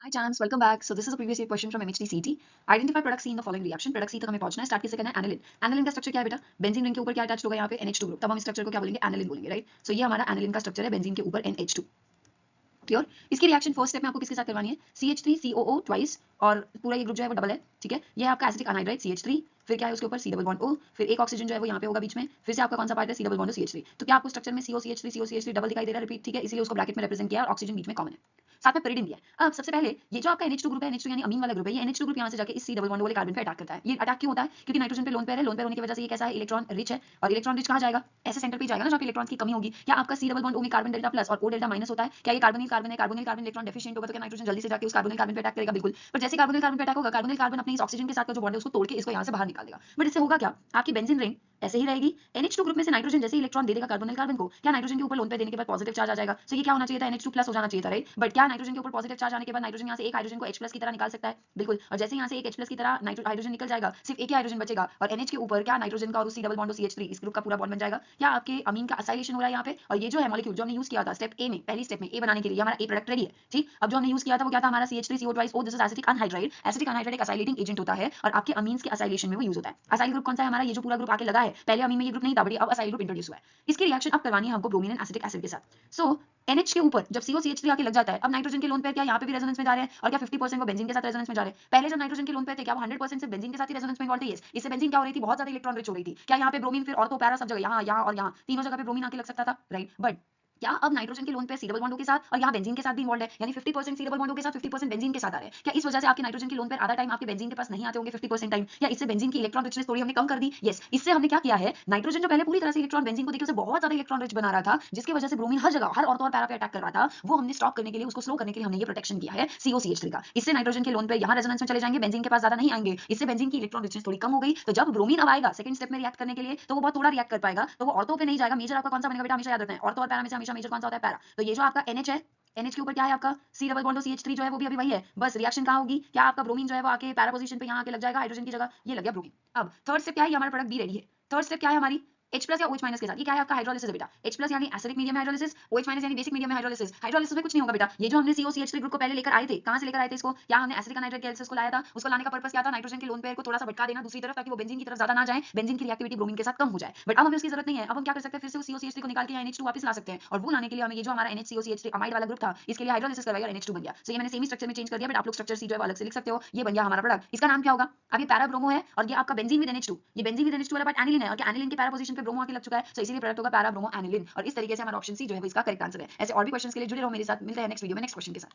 Hi Chance, welcome back. So this is a previous year question from MHT CT. Identify product C in the following reaction. Product C तक हमें पहुंचना है. Start किससे करना है? Aniline. Aniline का structure क्या है बेटा? बेंजीन रिंग के ऊपर क्या अटैच होगा यहाँ पे? NH2 group. तब हम इस स्ट्रक्चर को क्या बोलेंगे? एनिलिन बोलेंगे, राइट? सो ये हमारा एनिलिन का स्ट्रक्चर है, बेंजीन के ऊपर NH2. क्लियर? इसकी रिएक्शन फर्स्ट स्टेप में आपको किसके साथ करवानी है? CH3COO ट्वाइस और पूरा ये ग्रुप जो है वो डबल है, ठीक है? ये है आपका एसिटिक अनहाइड्राइड CH3, फिर क्या है उसके ऊपर C डबल बॉन्ड O, फिर एक ऑक्सीजन जो है वो यहाँ पे होगा बीच में, फिर से आपका कौन सा पार्ट है? C double bond CH3. तो क्या आपको स्ट्रक्चर में COCH3 डबल दिखाई दे रहा है? रिपीट, ठीक है? इसीलिए उसको ब्रैकेट में रिप्रेजेंट किया और ऑक्सीजन बीच में कॉमन है. साथ में पेरिडीन दिया है. अब सबसे पहले ये जो आपका NH2 ग्रुप है, NH2 यानी अमीन वाला ग्रुप है, ये NH2 ग्रुप यहाँ से जाके इस C डबल बॉन्ड वाले कार्बन पे अटैक करता है. ये अटैक क्यों होता है? क्योंकि नाइट्रोजन पे लोन पेयर है, लोन पेयर होने की वजह से ये कैसा है? इलेक्ट्रॉन रिच है. और इलेक्ट्रॉन रिच कहाँ जाएगा? ऐसे सेंटर पे जाएगा ना जहाँ पे इलेक्ट्रॉन की कमी होगी. क्या आपका C डबल बॉन्ड O में कार्बन डेल्टा प्लस और O डेल्टा माइनस होता है? क्या ये कार्बोनिल कार्बन है? कार्बोनिल कार्बन इलेक्ट्रॉन डेफिशिएंट होगा तो क्या नाइट्रोजन जल्दी से जाके उस कार्बोनिल कार्बन पे अटैक करेगा? बिल्कुल. पर जैसे कार्बोनिल कार्बन पे अटैक होगा, कार्बोनिल कार्बन अपने इस ऑक्सीजन के साथ का जो बॉन्ड है उसको तोड़ के इसको यहाँ से बाहर निकाल देगा. बट इससे होगा क्या? आपकी बेंजीन रिंग ऐसे ही रहेगी. NH2 ग्रुप में से नाइट्रोजन जैसे इलेक्ट्रॉन दे देगा कार्बोनिल कार्बन को, क्या नाइट्रोजन के ऊपर लोन पे देने के बाद पॉजिटिव चार्ज आ जाएगा. सो ये क्या होना चाहिए था? NH2 प्लस हो जाना चाहिए था, राइट? बट क्या नाइट्रोजन के ऊपर पॉजिटिव चार्ज आने के बाद नाइट्रोजन यहाँ से एक हाइड्रोजन को H प्लस की तरह निकाल सकता है? बिल्कुल. और जैसे यहाँ से एक H प्लस की तरह हाइड्रोजन निकल जाएगा, सिर्फ एक ही हाइड्रोजन बचेगा और NH के ऊपर क्या नाइट्रोजन का और C डबल बॉन्ड CH3 इस ग्रुप का पूरा बॉन्ड बन जाएगा. क्या आपके अमीन का असाइलेशन हो रहा है यहाँ पे? और ये जो है मॉलिक्यूल जो हमने यूज किया था स्टेप ए में, पहली स्टेप में ए बनाने के लिए, हमारा ए प्रोडक्ट रेडी है, ठीक? अब जो हमने यूज किया था वो क्या था? हमारा CH3CO twice O. This is acetic anhydride. Acetic anhydride एक असाइलेटिंग एजेंट होता है और आपके अमीन्स के असाइलेशन में वो यूज होता है. असाइल ग्रुप कौन सा है हमारा? ये जो पूरा ग्रुप आके लगा है. पहले अमीन में ये ग्रुप नहीं था, बट अब असाइल ग्रुप इंट्रोड्यूस हुआ है. इसकी रिएक्शन अब करवानी है हमको ब्रोमीन एंड एसिटिक एसिड के साथ. सो NH के ऊपर जब COCH3 आके लग जाता है, अब नाइट्रोजन के लोन पेयर क्या यहाँ पे भी रेजोनेंस में जा रहे हैं? और क्या 50% वो बेंजीन के साथ रेजोनेंस में जा रहे हैं? पहले जब नाइट्रोजन के लोन पेयर थे क्या वो 100% सिर्फ बेंजीन के साथ ही रेजोनेंस में इन्वॉल्व थे? यस. इससे बेंजीन क्या हो रही थी? बहुत ज्यादा इलेक्ट्रॉन रिच हो रही थी. क्या यहाँ पे ब्रोमीन फिर ऑर्थो पैरा सब जगह, यहाँ यहाँ और यहाँ तीनों जगह पे ब्रोमीन आके लग सकता था, राइट? बट क्या अब नाइट्रोजन के लोन पे C डबल बॉन्ड O के साथ और यहाँ बेंजीन के साथ भी इन्वॉल्व है, यानी 50% C डबल बॉन्ड O के साथ 50% बेंजीन के साथ आ रहे हैं. क्या इस वजह से आपके नाइट्रोजन के लोन पे आधा टाइम आपके बेंजीन के पास नहीं आते होंगे 50% टाइम? या इससे बेंजीन की इलेक्ट्रॉन रिचनेस थोड़ी हमने कम कर दी? यस. इससे हमने क्या किया है? नाइट्रोजन जो पहले पूरी तरह से इलेक्ट्रॉन बेंजीन को देके उसे बहुत ज्यादा इलेक्ट्रॉन रिच बना रहा था, जिसकी वजह से ब्रोमीन हर जगह हर ऑर्थो और पैरा पे अटैक कर रहा था, वो हमने स्टॉप करने के लिए, उसको स्लो करने के लिए हमने ये प्रोटेक्शन किया है COCH3 का. इससे नाइट्रोजन के लोन पे यहाँ रेजोनेंस में चले जाएंगे, बेंजीन के पास ज्यादा नहीं आएंगे. इससे बेंजीन की इलेक्ट्रॉन रिचनेस थोड़ी कम हो गई. तो जब ब्रोमीन अब आएगा सेकंड स्टेप में रिएक्ट करने के लिए, तो वो बहुत थोड़ा रिएक्ट कर पाएगा, तो वो ऑर्थो पे नहीं जाएगा. मेजर आपका कौन सा बनेगा बेटा? हमेशा याद रखना है, ऑर्थो और पैरा में से हमेशा मेजर कौन सा होता है? पैरा. तो ये जो आपका NH है, NH के ऊपर क्या है आपका? C डबल बॉन्ड CH3 जो है वो भी अभी वही है. बस रिएक्शन कहाँ होगी? क्या आपका ब्रोमीन जो है वो आके पैरा पोजीशन पे यहाँ आके लग जाएगा हाइड्रोजन की जगह. ये लग गया ब्रोमीन. अब थर्ड स्टेप क्या है? ये हमारा प्रोडक्ट बी रेडी है. थर्ड स्टेप क्या है हमारी? H प्लस या OH माइनस के साथ. ये क्या है आपका? हाइड्रोलिसिस है बेटा. H प्लस यानी एसिडिक मीडियम में हाइड्रोलिसिस, OH माइनस यानी बेसिक मीडियम में हाइड्रोलिसिस. हाइड्रोलिसिस में कुछ नहीं होगा बेटा. ये जो हमने COCH3 ग्रुप को पहले लेकर आए थे, कहां से लेकर आए थे इसको? क्या हमने एसिडिक अनहाइड्राइड गैसेस को लाया था? उसको लाने का पर्पस क्या था? नाइट्रोजन के लोन पेयर को थोड़ा सा भटका देना दूसरी तरफ, ताकि वो बेंजीन की तरफ ज्यादा ना जाए, बेंजीन की रिएक्टिविटी ब्रोमीन के साथ कम हो जाए. बट अब हमें उसकी जरूरत नहीं है. अब हम क्या कर सकते हैं? फिर से उस COCH3 को निकाल के यहाँ NH2 वापस ला सकते हैं. और वो लाने के लिए हमें ये जो हमारा NHCOCH3 अमाइड वाला ग्रुप था, इसके लिए हाइड्रोलिसिस करवाया और NH2 बन गया. सो ये मैंने सेमी स्ट्रक्चर में चेंज कर दिया, बट आप लोग स्ट्रक्चर सी जो है अलग से लिख सकते हो. ये बन गया हमारा प्रोडक्ट. इसका नाम क्या होगा? अब ये पैरा ब्रोमो है और ये आपका बेंजीन विद NH2. ये बेंजीन विद NH2 वाला पार्ट एनिलिन है और क्या एनिलिन के पैरा पोजीशन पे ब्रोमो आके लग चुका है. सो इसीलिए प्रोडक्ट होगा पैरा ब्रोमो एनिलिन. और इस तरीके से हमारा ऑप्शन सी जो है वो इसका करेक्ट आंसर है. ऐसे और भी क्वेश्चंस के लिए जुड़े रहो मेरे साथ. मिलते हैं नेक्स्ट वीडियो में नेक्स्ट क्वेश्चन के साथ.